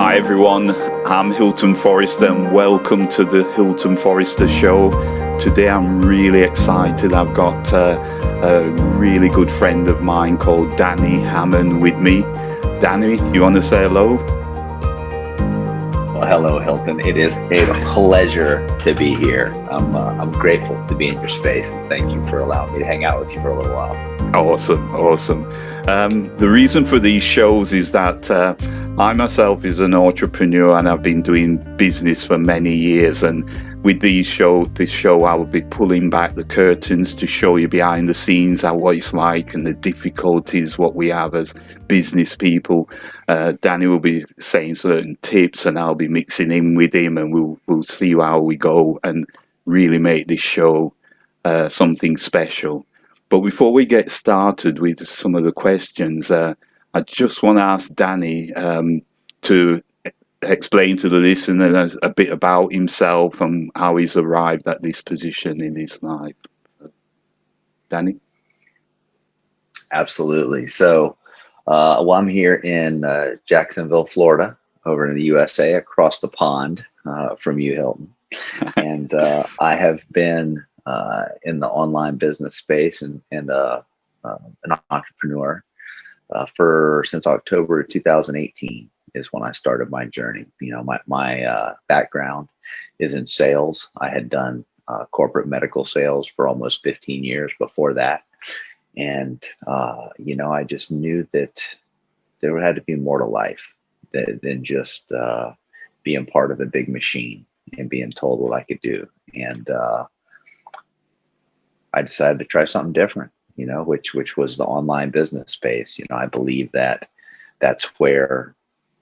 Hi everyone, I'm Hilton Forrester and welcome to the Hilton Forrester Show. Today I'm really excited. I've got a really good friend of mine called Danny Hammond with me. Danny, you want to say hello? Well, hello, Hilton. It is a pleasure to be here. I'm grateful to be in your space, and thank you for allowing me to hang out with you for a little while. Awesome, awesome. The reason for these shows is that I myself is an entrepreneur and I've been doing business for many years. And with this show, I will be pulling back the curtains to show you behind the scenes what it's like and the difficulties what we have as business people. Danny will be saying certain tips, and I'll be mixing in with him, and we'll see how we go and really make this show something special. But before we get started with some of the questions, I just want to ask Danny to explain to the listeners a bit about himself and how he's arrived at this position in his life. Danny? Absolutely. I'm here in Jacksonville, Florida, over in the USA, across the pond from you, Hilton. And I have been in the online business space and an entrepreneur for since October 2018 is when I started my journey. You know, my background is in sales. I had done corporate medical sales for almost 15 years before that. And, I just knew that there had to be more to life than just being part of a big machine and being told what I could do. And I decided to try something different, which was the online business space. I believe that that's where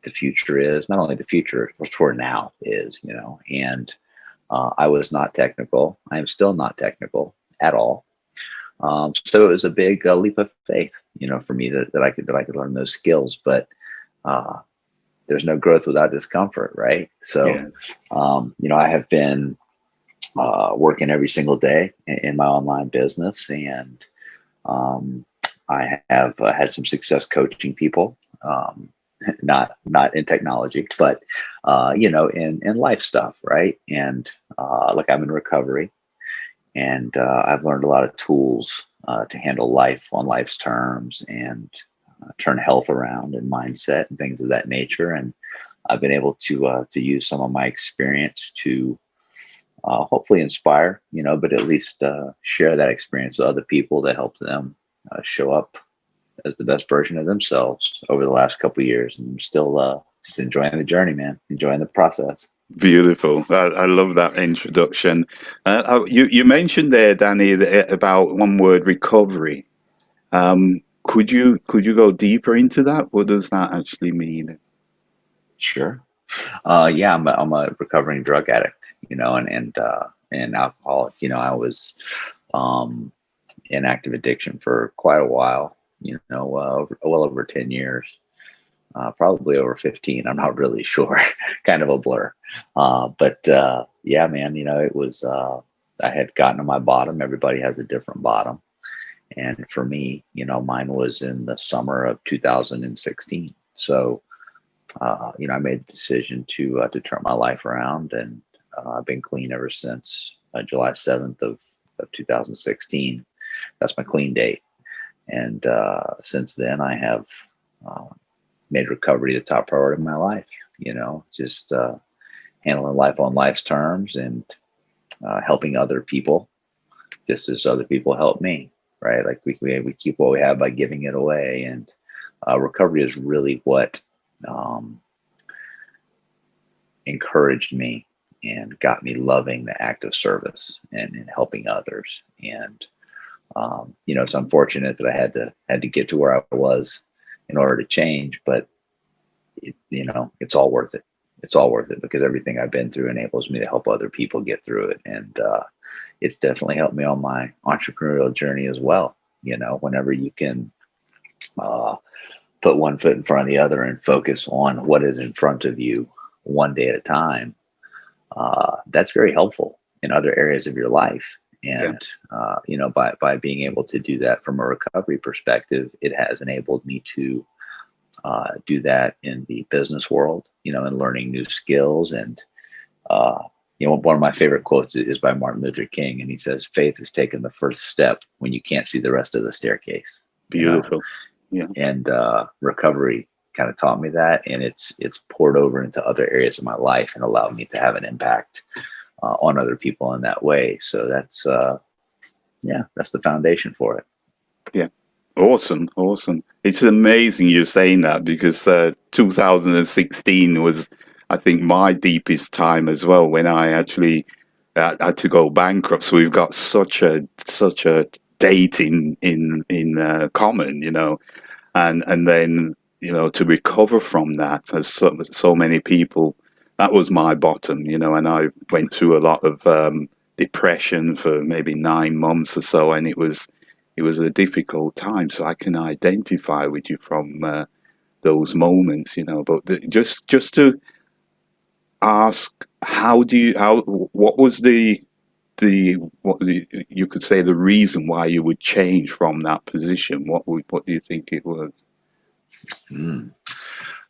the future is, not only the future, but where now is, and I was not technical. I am still not technical at all. So it was a big leap of faith, for me that I could learn those skills, but there's no growth without discomfort, right? So, Yeah. I have been working every single day in my online business, and I have had some success coaching people, not in technology, but in life stuff, right? And like I'm in recovery, and I've learned a lot of tools to handle life on life's terms and turn health around and mindset and things of that nature. And I've been able to use some of my experience to hopefully inspire, but at least share that experience with other people to help them show up as the best version of themselves over the last couple of years. And I'm still just enjoying the journey, man, enjoying the process. Beautiful. I love that introduction. You mentioned there, Danny, about one word, recovery. Could you go deeper into that? What does that actually mean? Sure. Yeah, I'm a recovering drug addict, and alcoholic. I was in active addiction for quite a while, well over 10 years, probably over 15. I'm not really sure, kind of a blur. But yeah, man, it was, I had gotten to my bottom. Everybody has a different bottom. And for me, mine was in the summer of 2016. So, I made the decision to turn my life around, and I've been clean ever since July 7th of 2016. That's my clean date. And since then, I have uh, made recovery the top priority of my life. Just handling life on life's terms and helping other people, just as other people help me. Right? Like we keep what we have by giving it away, and recovery is really what um, encouraged me and got me loving the act of service and helping others. And it's unfortunate that I had to get to where I was in order to change, but it's all worth it. It's all worth it because everything I've been through enables me to help other people get through it. And it's definitely helped me on my entrepreneurial journey as well. Whenever you can put one foot in front of the other and focus on what is in front of you one day at a time, that's very helpful in other areas of your life. And by being able to do that from a recovery perspective, it has enabled me to do that in the business world, and learning new skills. And uh, one of my favorite quotes is by Martin Luther King, and he says, "Faith is taking the first step when you can't see the rest of the staircase." Beautiful. Yeah. And recovery kind of taught me that, and it's poured over into other areas of my life and allowed me to have an impact on other people in that way. So that's the foundation for it. Yeah. Awesome. Awesome. It's amazing you're saying that, because 2016 was, I think, my deepest time as well, when I actually had to go bankrupt. So we've got such a date in common, and then, to recover from that, as so many people, that was my bottom, and I went through a lot of depression for maybe 9 months or so, and it was a difficult time. So I can identify with you from those moments, but just to ask, what was you could say, the reason why you would change from that position? What do you think it was? Mm,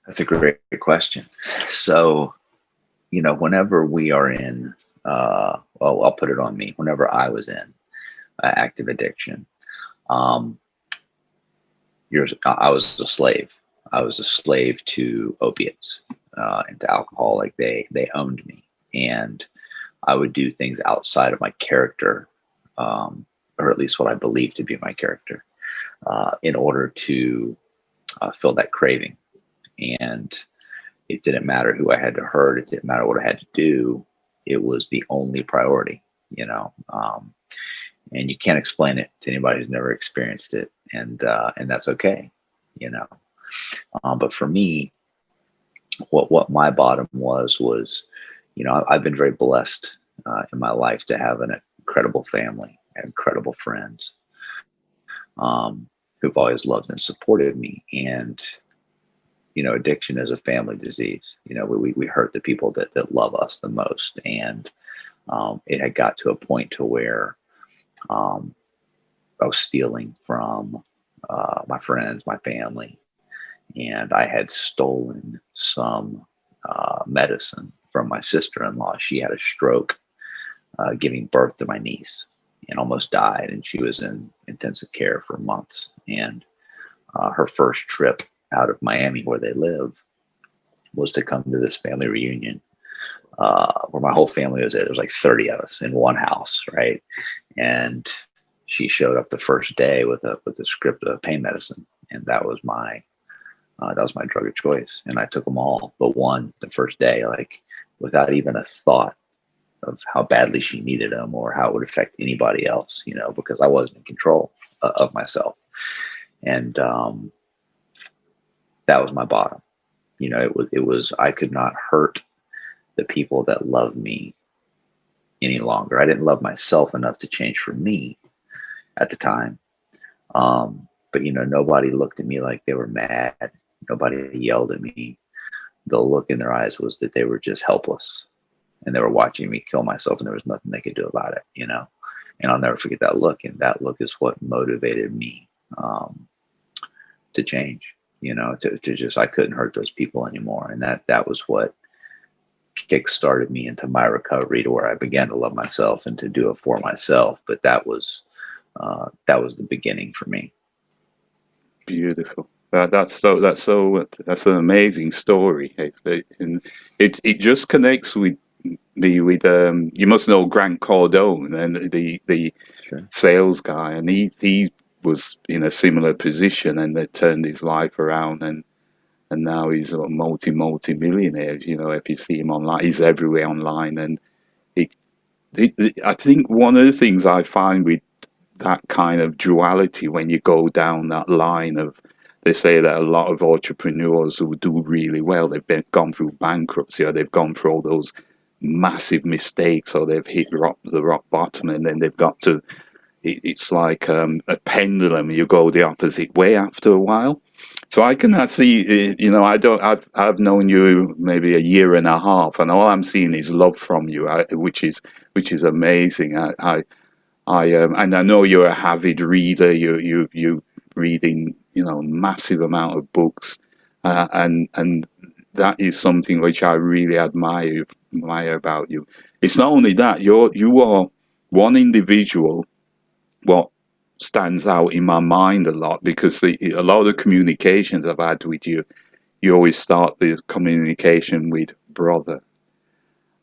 that's a great question. So, whenever we are in, well, I'll put it on me. Whenever I was in active addiction, um, I was a slave. I was a slave to opiates and to alcohol. Like they owned me, and I would do things outside of my character, or at least what I believed to be my character, in order to fill that craving. And it didn't matter who I had to hurt. It didn't matter what I had to do. It was the only priority, and you can't explain it to anybody who's never experienced it, and that's okay, you know. But for me, what my bottom was, I've been very blessed in my life to have an incredible family and incredible friends, who've always loved and supported me. And addiction is a family disease. We hurt the people that love us the most, and it had got to a point to where I was stealing from my friends, my family, and I had stolen some medicine from my sister-in-law. She had a stroke giving birth to my niece and almost died, and she was in intensive care for months. And her first trip out of Miami, where they live, was to come to this family reunion where my whole family was there. There was like 30 of us in one house, right? And she showed up the first day with a script of pain medicine, and that was my drug of choice. And I took them all but one the first day, like without even a thought of how badly she needed them or how it would affect anybody else, because I wasn't in control of myself. And that was my bottom. It was I could not hurt the people that loved me any longer. I didn't love myself enough to change for me at the time. But nobody looked at me like they were mad. Nobody yelled at me. The look in their eyes was that they were just helpless, and they were watching me kill myself, and there was nothing they could do about it. And I'll never forget that look. And that look is what motivated me to change. To just, I couldn't hurt those people anymore, and that was what kick started me into my recovery, to where I began to love myself and to do it for myself. But that was the beginning for me. Beautiful. That's an amazing story. And it just connects with me with you must know Grant Cardone, and the Sure. sales guy, and he was in a similar position, and they turned his life around, and now he's a multi millionaire. If you see him online, he's everywhere online, and it, I think one of the things I find with that kind of duality, when you go down that line of, they say that a lot of entrepreneurs who do really well, they've gone through bankruptcy, or they've gone through all those massive mistakes, or they've hit the rock bottom, and then they've got to, it's like a pendulum. You go the opposite way after a while. So I cannot see, I've known you maybe a year and a half, and all I'm seeing is love from you, which is amazing. And I know you're a avid reader. You reading massive amount of books, and that is something which I really admire about you. It's not only that you are one individual. What stands out in my mind a lot, because a lot of the communications I've had with you, you always start the communication with brother,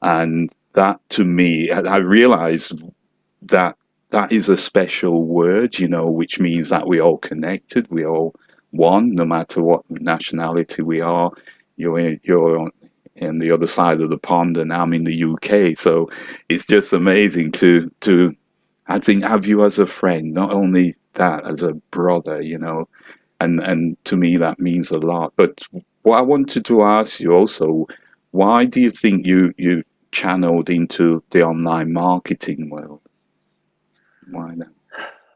and that to me, I realized that that is a special word, which means that we're all connected, we're all one, no matter what nationality we are. You're on the other side of the pond, and I'm in the UK, so it's just amazing to I think have you as a friend, not only that as a brother, and to me that means a lot. But what I wanted to ask you also, why do you think you channeled into the online marketing world? Why not?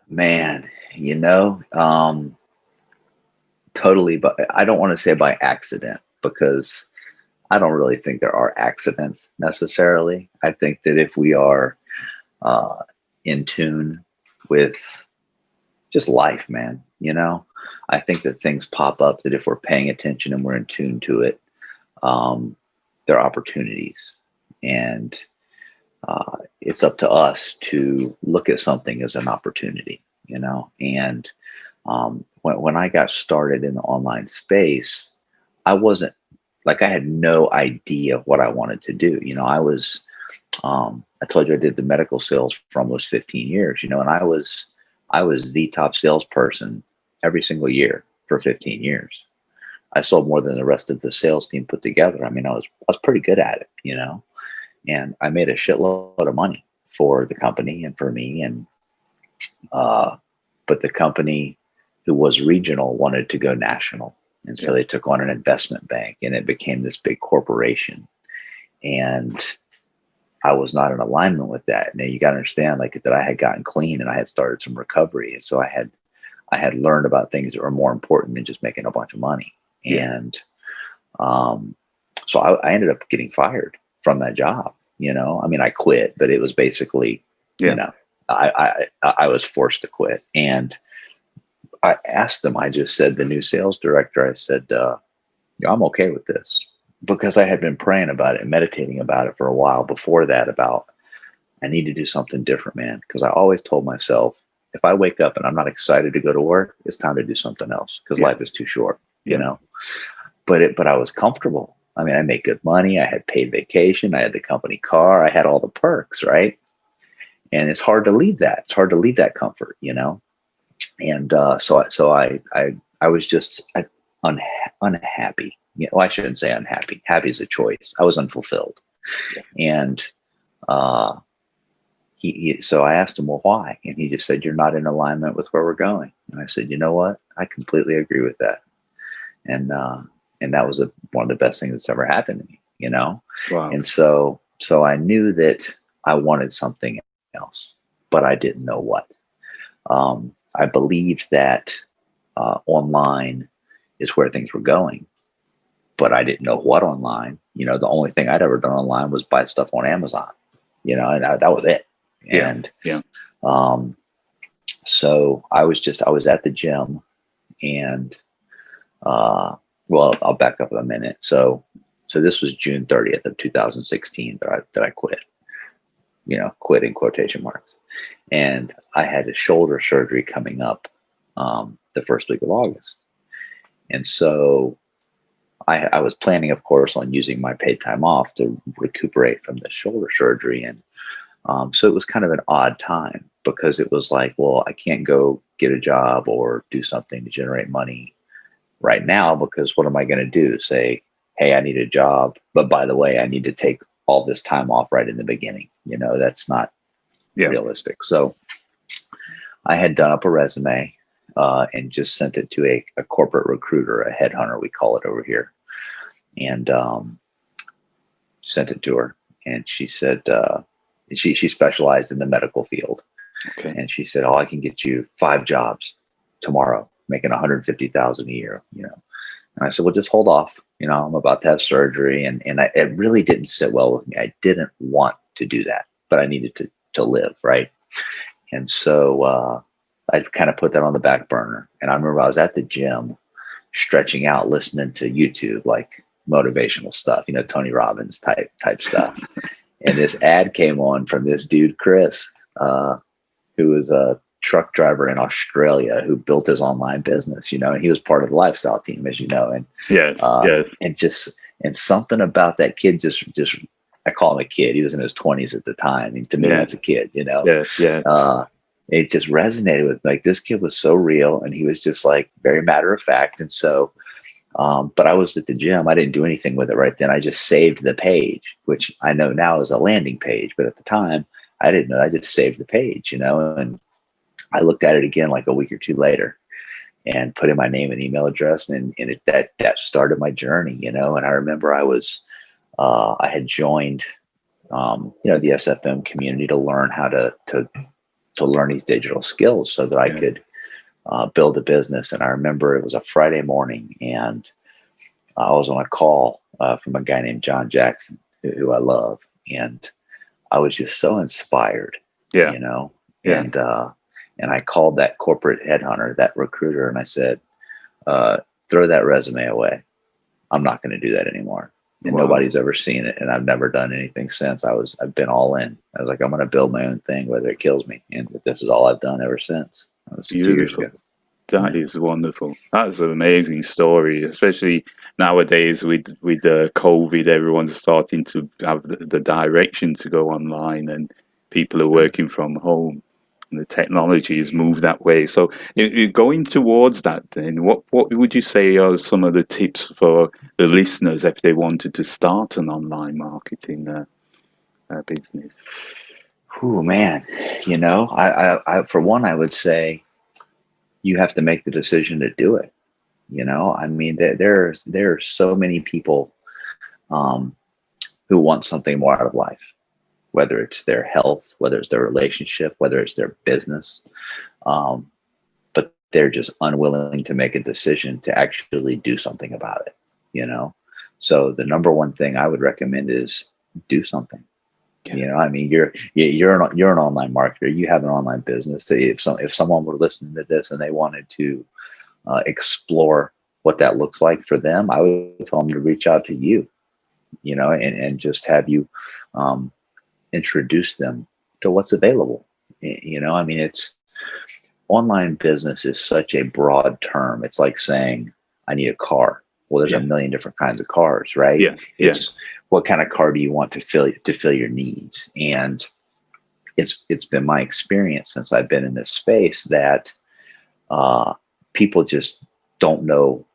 Man, totally, but I don't want to say by accident, because I don't really think there are accidents necessarily. I think that if we are uh, in tune with just life, man, I think that things pop up that if we're paying attention and we're in tune to it, um, there are opportunities. And it's up to us to look at something as an opportunity, And when I got started in the online space, I wasn't like, I had no idea what I wanted to do. I told you I did the medical sales for almost 15 years, and I was the top salesperson every single year for 15 years. I sold more than the rest of the sales team put together. I mean, I was pretty good at it, and I made a shitload of money for the company and for me. And but the company, who was regional, wanted to go national, and so Yeah, they took on an investment bank, and it became this big corporation. And I was not in alignment with that. Now you got to understand, like, that I had gotten clean and I had started some recovery, and so I had learned about things that were more important than just making a bunch of money. yeah, And um, so I ended up getting fired from that job. I mean, I quit, but it was basically, you yeah, know, I was forced to quit. And I asked them. I just said, the new sales director, I said, yeah, I'm okay with this, because I had been praying about it and meditating about it for a while before that, about I need to do something different, man. Because I always told myself, if I wake up and I'm not excited to go to work, it's time to do something else, because yeah, life is too short, you yeah, know. But I was comfortable. I mean, I made good money. I had paid vacation. I had the company car. I had all the perks, right? And it's hard to leave that. It's hard to leave that comfort, And so I was just unhappy. Well, I shouldn't say unhappy. Happy is a choice. I was unfulfilled, yeah, and uh, so I asked him, well, why? And he just said, you're not in alignment with where we're going. And I said, you know what? I completely agree with that. And that was one of the best things that's ever happened to me. wow, And so I knew that I wanted something else, but I didn't know what. I believed that online is where things were going, but I didn't know what online. The only thing I'd ever done online was buy stuff on Amazon, and that was it. yeah, And yeah, um, so I was at the gym, and well, I'll back up a minute. So this was June 30th of 2016 that I quit. Quit in quotation marks. And I had a shoulder surgery coming up the first week of August. And so I was planning, of course, on using my paid time off to recuperate from the shoulder surgery. And so it was kind of an odd time, because it was like, well, I can't go get a job or do something to generate money right now, because what am I going to do? Say, hey, I need a job, but by the way, I need to take all this time off right in the beginning. That's not yeah. realistic. So I had done up a resume and just sent it to a corporate recruiter, a headhunter, we call it over here, and sent it to her. And she said, she specialized in the medical field. Okay, And she said, oh, I can get you 5 jobs tomorrow, making 150,000 a year, And I said, well, just hold off. I'm about to have surgery. And it really didn't sit well with me. I didn't want to do that, but I needed to live. Right. And so I kind of put that on the back burner. And I remember I was at the gym, stretching out, listening to YouTube, like motivational stuff, Tony Robbins type stuff. And this ad came on from this dude, Chris, who was a truck driver in Australia who built his online business, and he was part of the lifestyle team, as you know. And Yes, yes. And something about that kid just I call him a kid. He was in his 20s at the time. And to me, that's a kid, Yeah, yeah. It just resonated with me. Like, this kid was so real, and he was just like very matter of fact. And so, but I was at the gym. I didn't do anything with it right then. I just saved the page, which I know now is a landing page, but at the time I didn't know. I just saved the page, and I looked at it again like a week or two later and put in my name and email address, and that started my journey, And I remember I had joined, the SFM community to learn how to learn these digital skills so that I could build a business. And I remember it was a Friday morning, and I was on a call from a guy named John Jackson, who I love, and I was just so inspired, Yeah. And I called that corporate headhunter, that recruiter, and I said, throw that resume away. I'm not going to do that anymore. And nobody's ever seen it. And I've never done anything since. I've been all in. I was like, I'm going to build my own thing, whether it kills me. And this is all I've done ever since. That was 2 years ago. That is wonderful. That's an amazing story, especially nowadays with COVID. Everyone's starting to have the direction to go online, and people are working from home, and the technology has moved that way. So, going towards that, then, what would you say are some of the tips for the listeners if they wanted to start an online marketing business? Oh man, I for one, I would say you have to make the decision to do it. I mean, there are so many people who want something more out of life, whether it's their health, whether it's their relationship, whether it's their business, but they're just unwilling to make a decision to actually do something about it. So the number one thing I would recommend is do something. I mean, you're an online marketer. You have an online business. If someone were listening to this and they wanted to explore what that looks like for them, I would tell them to reach out to you, and just have you introduce them to what's available. I mean, it's online business is such a broad term. It's like saying, I need a car. Well, there's a million different kinds of cars, right? Yes. It's what kind of car do you want to fill your needs? And it's been my experience since I've been in this space that people just don't know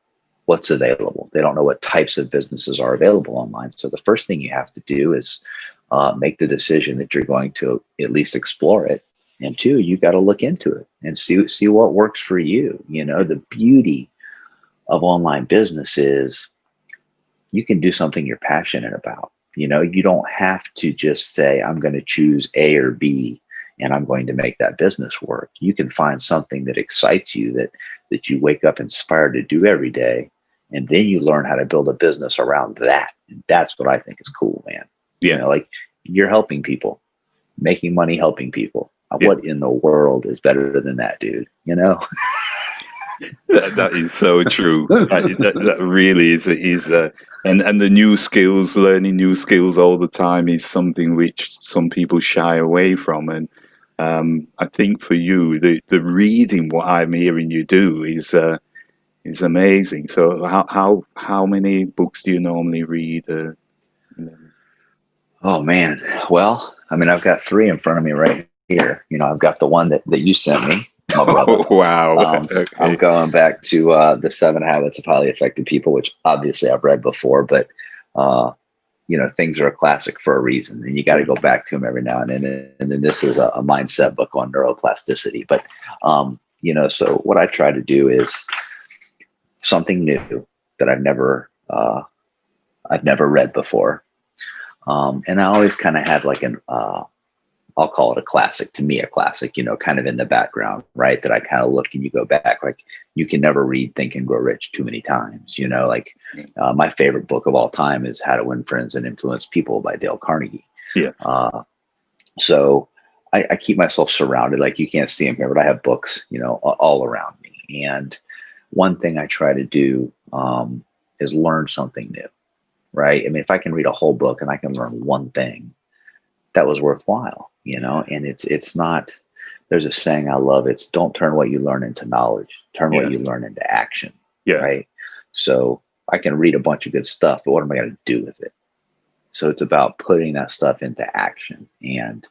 what's available. They don't know what types of businesses are available online. So the first thing you have to do is make the decision that you're going to at least explore it. And two, you got to look into it and see what works for you. The beauty of online business is you can do something you're passionate about. You don't have to just say, I'm going to choose A or B and I'm going to make that business work. You can find something that excites you, that you wake up inspired to do every day. And then you learn how to build a business around that. And that's what I think is cool, man. Yeah. Like, you're helping people, making money, helping people. Yeah. What in the world is better than that, dude? That is so true. that really is and the new skills, learning new skills all the time is something which some people shy away from. And I think for you, the reading, what I'm hearing you do is amazing. So how many books do you normally read? Oh man, well, I mean, I've got 3 in front of me right here. I've got the one that you sent me. My brother. Oh, wow. Okay. I'm going back to the 7 Habits of Highly Effective People, which obviously I've read before, but things are a classic for a reason, and you got to go back to them every now and then. And then this is a mindset book on neuroplasticity. But so what I try to do is something new that I've never read before, and I always kind of have like an I'll call it a classic, to me, a classic, kind of in the background, right? That I kind of look and you go back, like, you can never read Think and Grow Rich too many times, my favorite book of all time is How to Win Friends and Influence People by Dale Carnegie. Yes. So I keep myself surrounded, like, you can't see them here, but I have books, all around me. And one thing I try to do is learn something new, right? I mean, if I can read a whole book and I can learn one thing, that was worthwhile, and it's not, there's a saying I love. It's don't turn what you learn into knowledge, turn what Yeah. you learn into action. Yeah. Right. So I can read a bunch of good stuff, but what am I going to do with it? So it's about putting that stuff into action. And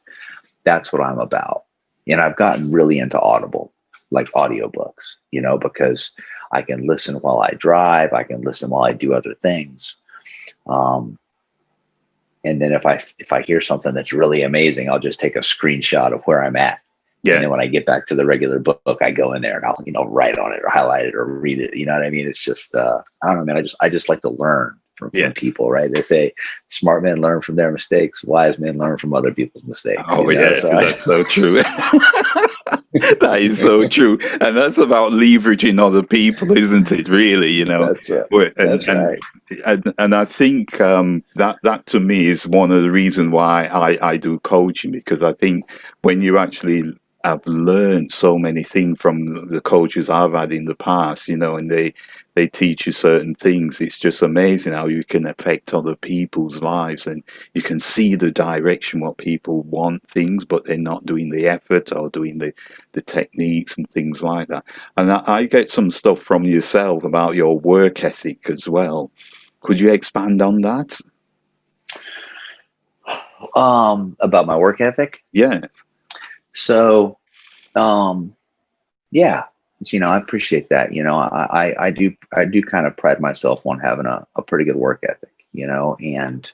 that's what I'm about. And I've gotten really into Audible, like audiobooks, because I can listen while I drive. I can listen while I do other things. And then if I hear something that's really amazing, I'll just take a screenshot of where I'm at. Yeah. And then when I get back to the regular book, I go in there and I'll, write on it or highlight it or read it. You know what I mean? It's just, I don't know, man. I just like to learn from people, right? They say smart men learn from their mistakes. Wise men learn from other people's mistakes. Oh, yeah. So that's so true. That is so true. And that's about leveraging other people, isn't it? Really, That's right. That's right. And I think that to me is one of the reasons why I do coaching, because I think when you actually have learned so many things from the coaches I've had in the past, and they teach you certain things. It's just amazing how you can affect other people's lives, and you can see the direction what people want things, but they're not doing the effort or doing the techniques and things like that. And I get some stuff from yourself about your work ethic as well. Could you expand on that? About my work ethic. Yeah. So, yeah, I appreciate that. I do kind of pride myself on having a pretty good work ethic, and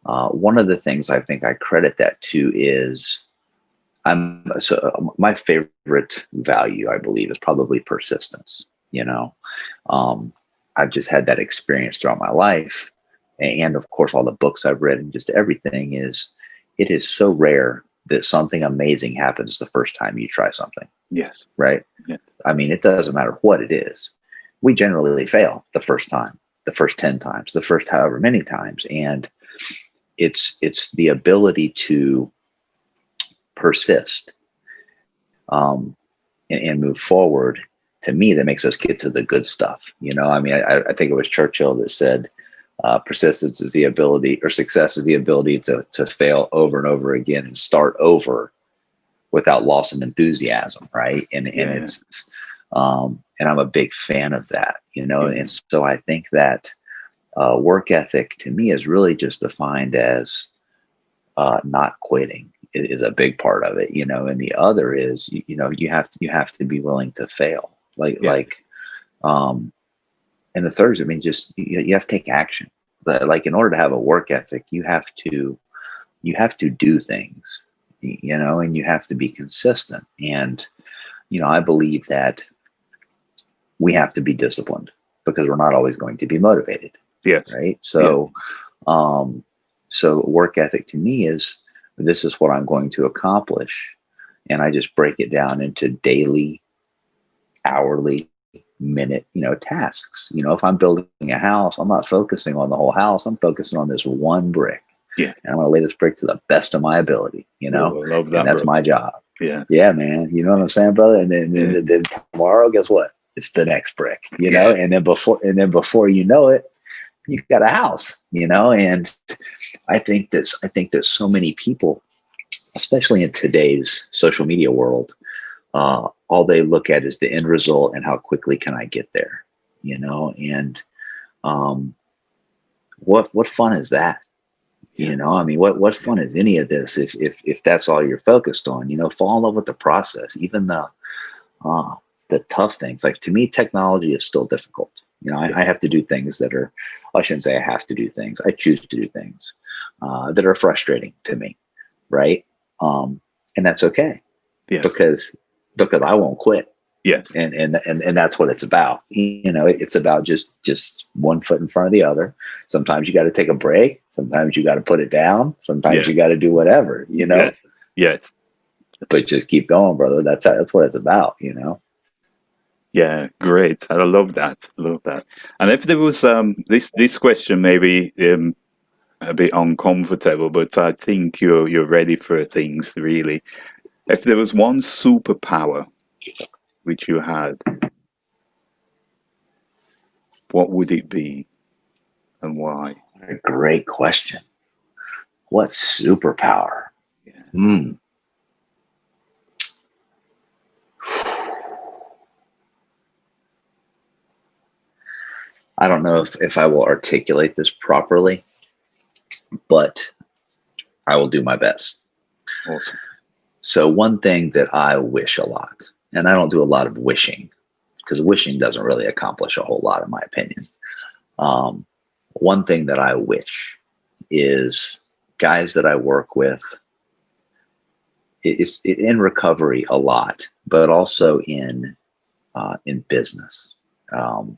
one of the things I think I credit that to is my favorite value, I believe, is probably persistence. I've just had that experience throughout my life. And of course, all the books I've read and just everything it is so rare that something amazing happens the first time you try something. Yes. Right. Yes. I mean, it doesn't matter what it is. We generally fail the first time, the first 10 times, the first however many times. And it's the ability to persist and move forward, to me, that makes us get to the good stuff. I mean, I think it was Churchill that said, persistence is the ability, or success is the ability to fail over and over again and start over without loss of enthusiasm. Right. And it's, and I'm a big fan of that, and so I think that work ethic to me is really just defined as not quitting is a big part of it, and the other is, you have to be willing to fail. And the third is, I mean, just, you have to take action. But like, in order to have a work ethic, you have to do things, and you have to be consistent. And, I believe that we have to be disciplined because we're not always going to be motivated. Yes. Right. So, so work ethic to me is, this is what I'm going to accomplish. And I just break it down into daily, hourly, minute, tasks. If I'm building a house, I'm not focusing on the whole house. I'm focusing on this one brick. Yeah. And I'm going to lay this brick to the best of my ability, I love that, and that's bro. my job. Yeah. Yeah, man. You know what I'm saying, brother? And then tomorrow, guess what? It's the next brick, and then before you know it, you've got a house, and I think that so many people, especially in today's social media world, all they look at is the end result and how quickly can I get there, and what fun is that? I mean, what fun is any of this if that's all you're focused on? Fall in love with the process, even the tough things. Like, to me, technology is still difficult. I have to do things that are, I shouldn't say I have to do things. I choose to do things that are frustrating to me, right? And that's okay, because I won't quit. Yes. And that's what it's about. It's about just one foot in front of the other. Sometimes you got to take a break. Sometimes you got to put it down. Sometimes you got to do whatever, Yes. But just keep going, brother. That's what it's about, Yeah, great. I love that. Love that. And if there was this question maybe a bit uncomfortable, but I think you're ready for things, really. If there was one superpower which you had, what would it be and why? What a great question. What superpower? Yeah. Hmm. I don't know if I will articulate this properly, but I will do my best. Awesome. So one thing that I wish a lot, and I don't do a lot of wishing because wishing doesn't really accomplish a whole lot, in my opinion. Um, One thing that I wish is guys that I work with is in recovery a lot, but also in business. Um,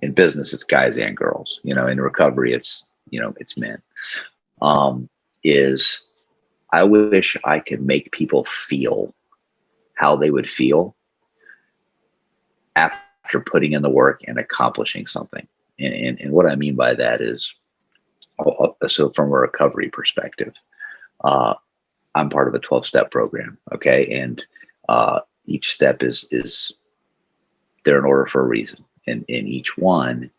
in business, it's guys and girls. In recovery, it's men. Um, is I wish I could make people feel how they would feel after putting in the work and accomplishing something. And what I mean by that is, so from a recovery perspective, uh, I'm part of a 12-step program. Okay. And each step is they're in order for a reason. And in each one,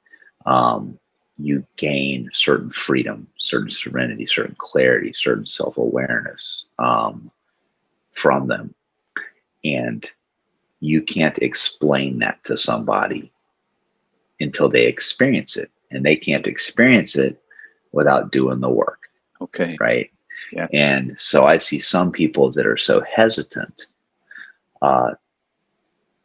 you gain certain freedom, certain serenity, certain clarity, certain self-awareness from them. And you can't explain that to somebody until they experience it. And they can't experience it without doing the work. Okay. Right. Yeah. And so I see some people that are so hesitant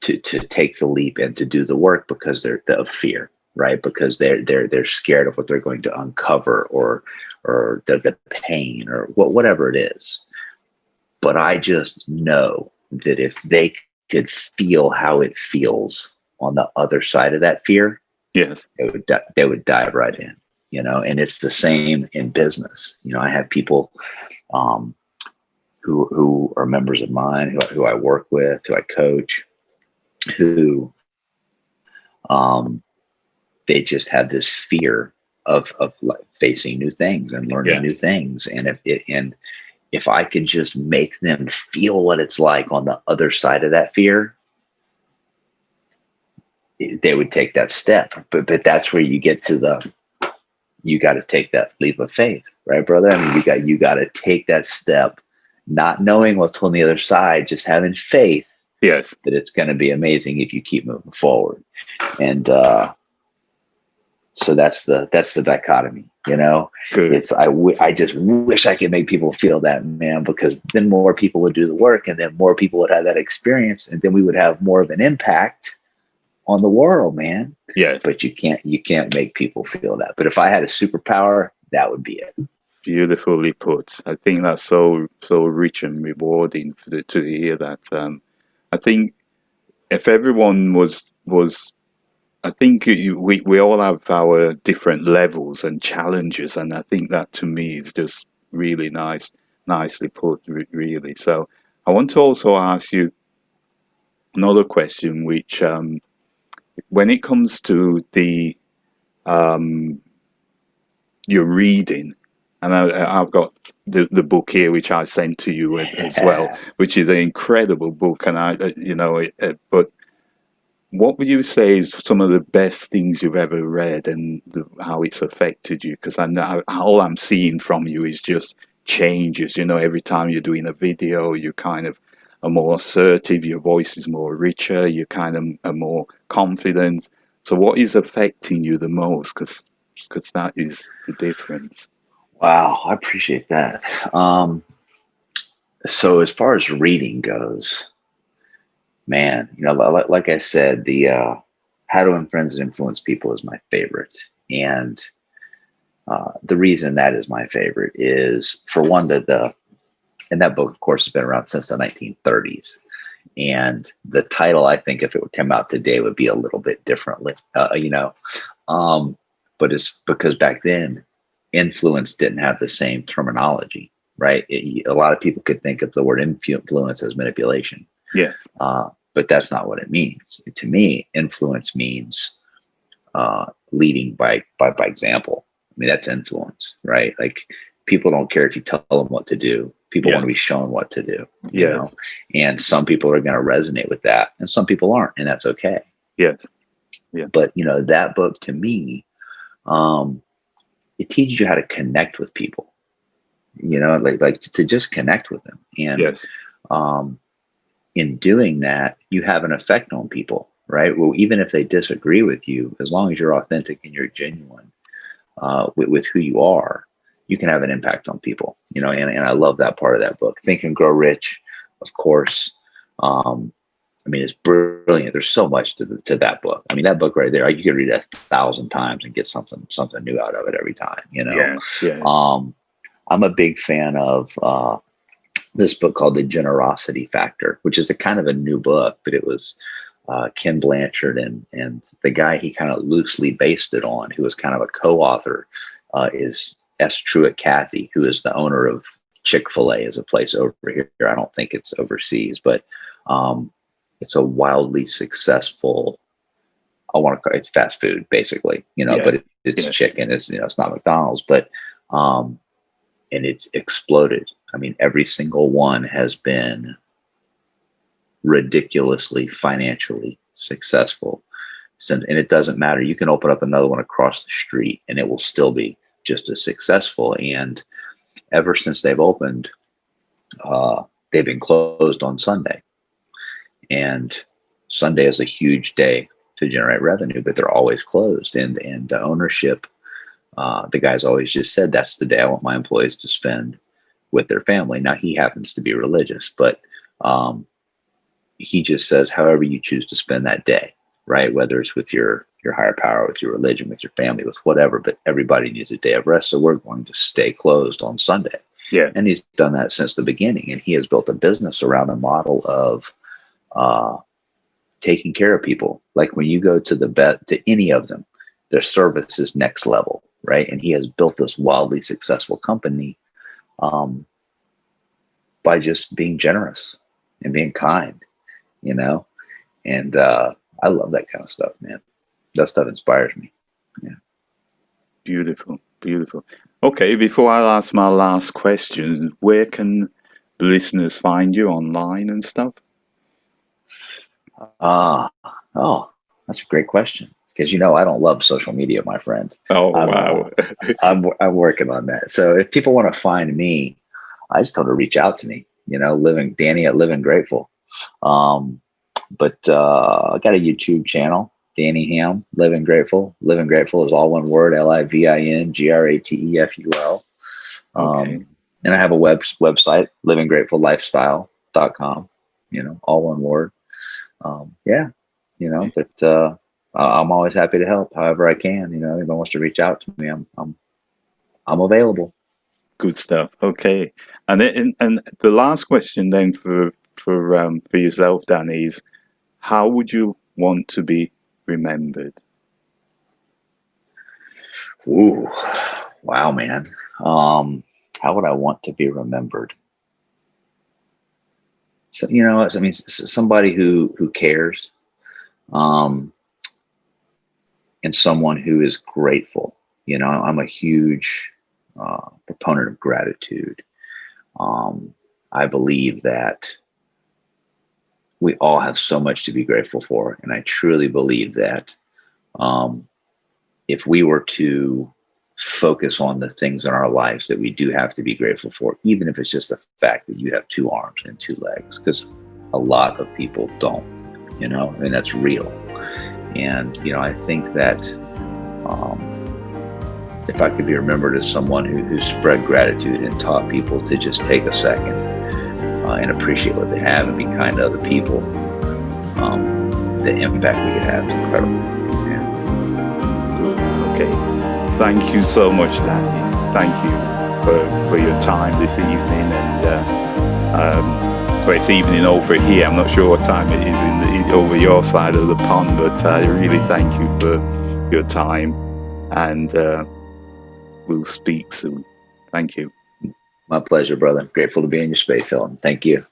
to take the leap and to do the work because they're of fear, right? Because they're scared of what they're going to uncover, or the pain, or whatever it is. But I just know that if they could feel how it feels on the other side of that fear, Yes. they would dive right in. And it's the same in business. I have people who are members of mine, who I work with, who I coach, who they just have this fear of like facing new things and learning new things. And if I could just make them feel what it's like on the other side of that fear, they would take that step. But that's where you get to you got to take that leap of faith, right, brother? I mean, you got to take that step, not knowing what's on the other side, just having faith. Yes. That it's going to be amazing if you keep moving forward. And so that's the dichotomy. Good. I just wish I could make people feel that, man, because then more people would do the work, and then more people would have that experience, and then we would have more of an impact on the world, man. Yes. But you can't make people feel that. But if I had a superpower, that would be it. Beautifully put. I think that's so rich and rewarding to hear that. I think if everyone was, I think we all have our different levels and challenges, and I think that to me is just really nicely put, really. So I want to also ask you another question, which when it comes to the your reading, and I've got the book here, which I sent to you as well, which is an incredible book, and but what would you say is some of the best things you've ever read, and how it's affected you? Because I know all I'm seeing from you is just changes. Every time you're doing a video, you kind of are more assertive, your voice is more richer, you kind of are more confident. So what is affecting you the most? Because that is the difference. Wow, I appreciate that. So as far as reading goes, man, like I said, the How to Influence and Influence People is my favorite. And the reason that is my favorite is, for one, that and that book, of course, has been around since the 1930s. And the title, I think, if it would come out today, would be a little bit differently, but it's because back then, influence didn't have the same terminology, right? A lot of people could think of the word influence as manipulation. Yes. But that's not what it means. To me, influence means leading by example. I mean, that's influence, right? Like, people don't care if you tell them what to do. People want to be shown what to do, you know? And some people are going to resonate with that, and some people aren't, and that's okay. Yes. Yeah. But that book to me, um, it teaches you how to connect with people. Like to just connect with them, and Yes. um, in doing that, you have an effect on people, right? Well, even if they disagree with you, as long as you're authentic and you're genuine with who you are, you can have an impact on people. And I love that part of that book. Think and Grow Rich, of course. Um, I mean, it's brilliant. There's so much to that book. I mean, that book right there, you could read it 1,000 times and get something new out of it every time. Yes. Yes. I'm a big fan of this book called The Generosity Factor, which is a kind of a new book, but it was Ken Blanchard and the guy he kind of loosely based it on, who was kind of a co-author, is S. Truett Cathy, who is the owner of Chick-fil-A, is a place over here. I don't think it's overseas, but it's a wildly successful. It's fast food basically, but Yes. it's Yes. chicken. It's not McDonald's, but and it's exploded. I mean, every single one has been ridiculously financially successful. And it doesn't matter. You can open up another one across the street and it will still be just as successful. And ever since they've opened, they've been closed on Sunday. And Sunday is a huge day to generate revenue, but they're always closed. And the ownership, the guy's always just said, that's the day I want my employees to spend with their family. Now he happens to be religious, but he just says, however you choose to spend that day, right? Whether it's with your higher power, with your religion, with your family, with whatever, but everybody needs a day of rest. So we're going to stay closed on Sunday. Yes. And he's done that since the beginning. And he has built a business around a model of taking care of people. Like when you go to any of them, their service is next level, right? And he has built this wildly successful company by just being generous and being kind, and I love that kind of stuff, man. That stuff inspires me. Yeah. Beautiful. Beautiful. Okay. Before I ask my last question, where can the listeners find you online and stuff? Oh, that's a great question. Because I don't love social media, my friend. Oh, I'm wow. I'm working on that. So if people want to find me, I just told her to reach out to me. Danny at Living Grateful. But I got a YouTube channel, Danny Hamm, Living Grateful. Living Grateful is all one word, LIVINGRATEFUL. Okay. And I have a website, livinggrateful.lifestyle.com, all one word. But I'm always happy to help however I can. Anyone wants to reach out to me, I'm available. Good stuff. Okay. And the last question then for yourself, Danny, is how would you want to be remembered? Ooh, wow, man. How would I want to be remembered? So, I mean, somebody who cares, and someone who is grateful. I'm a huge proponent of gratitude. I believe that we all have so much to be grateful for, and I truly believe that if we were to focus on the things in our lives that we do have to be grateful for, even if it's just the fact that you have 2 arms and 2 legs, because a lot of people don't, and that's real. And, I think that if I could be remembered as someone who spread gratitude and taught people to just take a second and appreciate what they have and be kind to other people, the impact we could have is incredible. Yeah. Okay. Thank you so much, Danny. Thank you for your time this evening. And well, it's evening over here. I'm not sure what time it is over your side of the pond, but I really thank you for your time. And we'll speak soon. Thank you. My pleasure, brother. Grateful to be in your space, Hilton. Thank you.